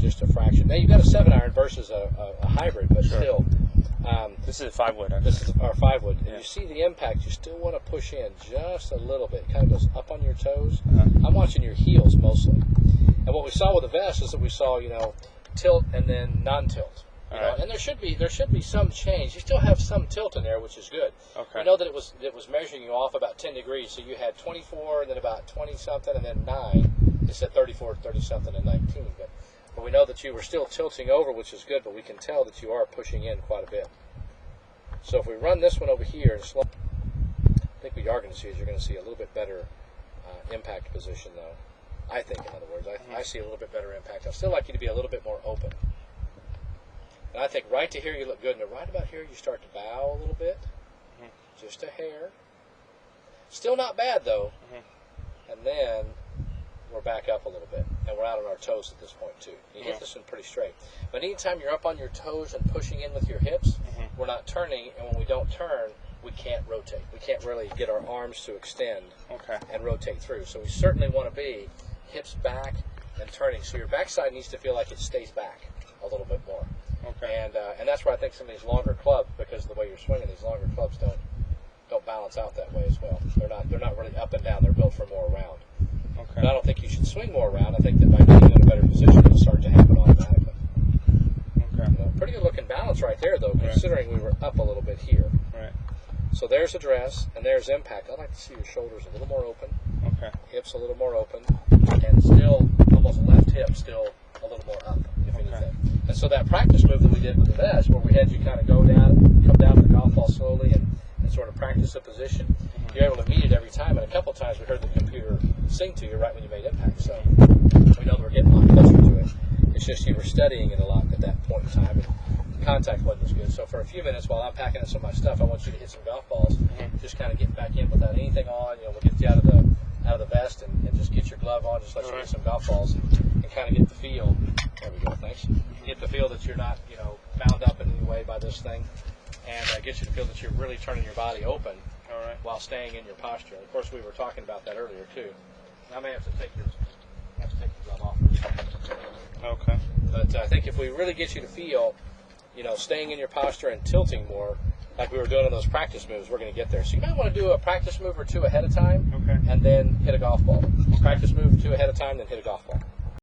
just a fraction. Now you've got a 7-iron versus a hybrid, but still. This is a 5-wood. This is our 5-wood. And Yeah. you see the impact, you still want to push in just a little bit. It kind of goes up on your toes. Uh-huh. I'm watching your heels mostly. And what we saw with the vest is that we saw, tilt and then non-tilt. Right. And there should be some change. You still have some tilt in there, which is good. Okay. We know that it was measuring you off about 10 degrees. So you had 24, and then about 20 something, and then 9. It said 34, 30 something, and 19. But we know that you were still tilting over, which is good. But we can tell that you are pushing in quite a bit. So if we run this one over here and slow, I think what you are going to see is you're going to see a little bit better impact position, though. I think, in other words, I see a little bit better impact. I'd still like you to be a little bit more open. And I think right to here you look good, and right about here you start to bow a little bit, just a hair. Still not bad, though. And then we're back up a little bit, and we're out on our toes at this point, too. You hit this one pretty straight. But anytime you're up on your toes and pushing in with your hips, we're not turning, and when we don't turn, we can't rotate. We can't really get our arms to extend and rotate through. So we certainly want to be hips back and turning. So your backside needs to feel like it stays back a little bit more. And that's where I think some of these longer clubs, because of the way you're swinging, these longer clubs don't balance out that way as well. They're not really up and down. They're built for more round. But I don't think you should swing more around. I think that by getting in a better position, it'll start to happen automatically. Pretty good looking balance right there, though, considering we were up a little bit here. So there's address, and there's impact. I'd like to see your shoulders a little more open, hips a little more open, and still almost left hip still a little more up, if anything. And so that practice move that we did with the vest, where we had you kind of come down the golf ball slowly and sort of practice a position, you're able to meet it every time. And a couple of times we heard the computer sing to you right when you made impact. So we know that we're getting a lot closer to it. It's just you were studying it a lot at that point in time, and contact wasn't as good. So for a few minutes while I'm packing in some of my stuff, I want you to hit some golf balls, just kind of get back in without anything on. We'll get you out of the vest and just get your glove on, just let you hit some golf balls and kind of get the feel. There we go, thanks. Get the feel that you're not, bound up in any way by this thing, and get you to feel that you're really turning your body open while staying in your posture. And of course, we were talking about that earlier, too. I may have to take your glove off. But I think if we really get you to feel, staying in your posture and tilting more, like we were doing on those practice moves, we're going to get there. So you might want to do a practice move or two ahead of time, and then hit a golf ball. Practice move or two ahead of time, then hit a golf ball.